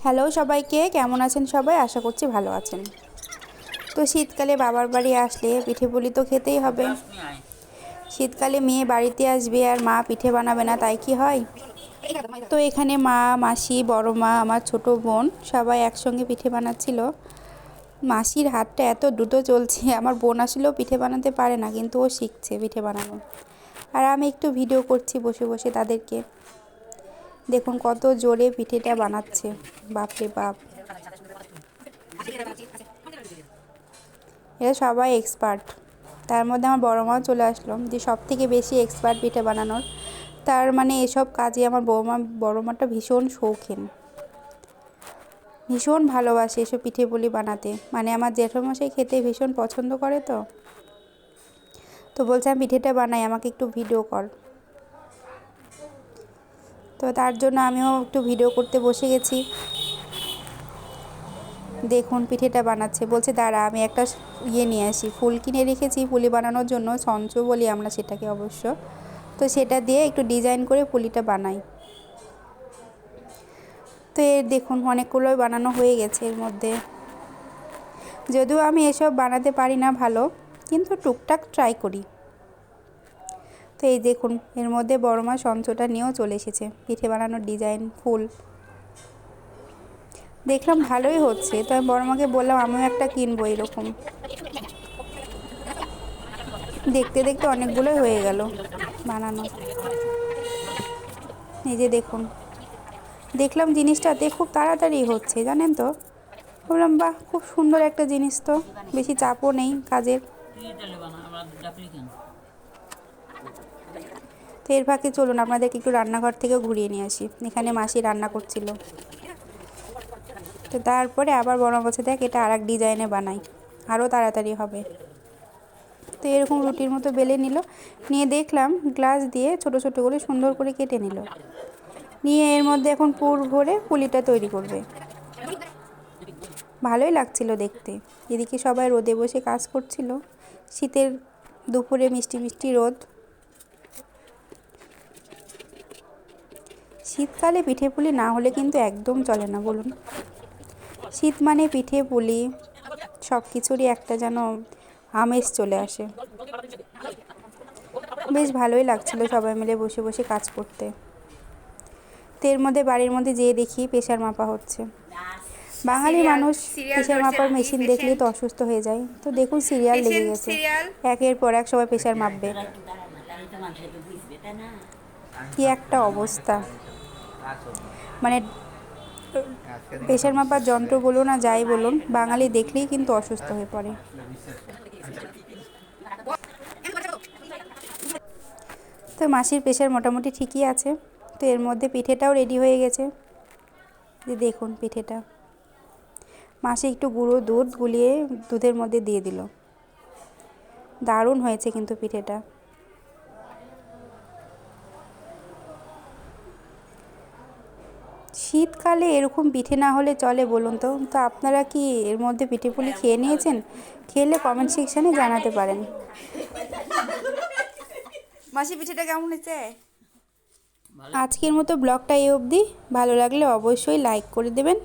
Hello সবাইকে, কেমন আছেন সবাই? আশা করছি ভালো আছেন। তো শীতকালে বাবার বাড়ি আসলে পিঠে পুলি তো খেতেই হবে। শীতকালে মেয়ে বাড়িতে আসবে আর মা পিঠে বানাবে না, তাই কি হয়? তো এখানে মা, মাসি, বড় মা, আমার ছোট বোন সবাই একসঙ্গে পিঠে বানাচ্ছিল। মাসির হাতটা এত দ্রুত চলছে, আমার বোন আসলেও পিঠে বানাতে পারে না, কিন্তু ও শিখছে পিঠে বানানো। আর আমি একটু ভিডিও করছি বসে বসে তাদেরকে। দেখুন কত জোরে পিঠেটা বানাচ্ছে, বাপরে বাপ। এরা সবাই এক্সপার্ট। তার মধ্যে আমার বড় মাও চলে আসলো, যে সব থেকে বেশি এক্সপার্ট পিঠে বানানোর। তার মানে এসব কাজে আমার বড় মাটা ভীষণ শৌখিন, ভীষণ ভালোবাসে এসব পিঠে পুলি বানাতে। মানে আমার জ্যাঠামশাই খেতে ভীষণ পছন্দ করে। তো বলছে আমি পিঠেটা বানাই, আমাকে একটু ভিডিও কর। তো তার জন্য আমিও একটু ভিডিও করতে বসে গেছি। দেখুন পিঠেটা বানাচ্ছে, বলছে দাঁড়া আমি একটা নিয়ে আসি, ফুল কিনে রেখেছি পুলি বানানোর জন্য, সঞ্চ বলি আমরা সেটাকে অবশ্য। তো সেটা দিয়ে একটু ডিজাইন করে পুলিটা বানাই। তো এর দেখুন অনেকগুলোই বানানো হয়ে গেছে এর মধ্যে। যদিও আমি এসব বানাতে পারি না ভালো, কিন্তু টুকটাক ট্রাই করি। তো এই দেখুন এর মধ্যে বড় মা সঞ্চটা নিয়েও চলে এসেছে, পিঠে বানানোর ডিজাইন ফুল। দেখলাম ভালোই হচ্ছে, তো আমি বড় মাকে বললাম আমিও একটা কিনবো এরকম। দেখতে দেখতে অনেকগুলোই হয়ে গেল বানানো। এই যে দেখুন, দেখলাম জিনিসটাতে খুব তাড়াতাড়ি হচ্ছে, জানেন তো। বললাম বাহ, খুব সুন্দর একটা জিনিস, তো বেশি চাপও নেই কাজের। তো এর ফাঁকে চলুন আপনাদেরকে একটু রান্নাঘর থেকেও ঘুরিয়ে নিয়ে আসি। এখানে মাসি রান্না করছিল। তো তারপরে আবার বড় বলছে দেখ এটা আর এক ডিজাইনে বানাই, আরও তাড়াতাড়ি হবে। তো এরকম রুটির মতো বেলে নিল, নিয়ে দেখলাম গ্লাস দিয়ে ছোট ছোট করে সুন্দর করে কেটে নিল। নিয়ে এর মধ্যে এখন পুর ভরে পুলিটা তৈরি করবে। ভালোই লাগছিল দেখতে। এদিকে সবাই রোদে বসে কাজ করছিল, শীতের দুপুরে মিষ্টি মিষ্টি রোদ। শীতকালে পিঠে পুলি না হলে কিন্তু একদম চলে না, বলুন। শীত মানে পিঠে পুলি, সব কিছুরই একটা যেন আমেজ চলে আসে। বেশ ভালোই লাগছিল সবাই মিলে বসে বসে কাজ করতে। তো এর মধ্যে বাড়ির মধ্যে যেয়ে দেখি প্রেশার মাপা হচ্ছে। বাঙালি মানুষ প্রেশার মাপার মেশিন দেখলেই তো অসুস্থ হয়ে যায়। তো দেখুন সিরিয়াল লেগে গেছে, একের পর এক সবাই প্রেশার মাপবে। কি একটা অবস্থা, মানে প্রেশার মাপার যন্ত্র বলুন আর যাই বলুন, বাঙালি দেখলেই কিন্তু অসুস্থ হয়ে পড়ে। তো মাসির প্রেশার মোটামুটি ঠিকই আছে। তো এর মধ্যে পিঠেটাও রেডি হয়ে গেছে। যে দেখুন পিঠেটা মাসি একটু গুঁড়ো দুধ গুলিয়ে দুধের মধ্যে দিয়ে দিল। দারুণ হয়েছে কিন্তু পিঠেটা। শীতকালে এরকম পিঠে না হলে চলে, বলুন তো। তো আপনারা কি এর মধ্যে পিঠে পুলি খেয়ে নিয়েছেন? খেলে কমেন্ট সেকশানে জানাতে পারেন। মাসি পিঠেটা কেমন হয়েছে? আজকের মতো ব্লগটা এই অবধি। ভালো লাগলে অবশ্যই লাইক করে দেবেন,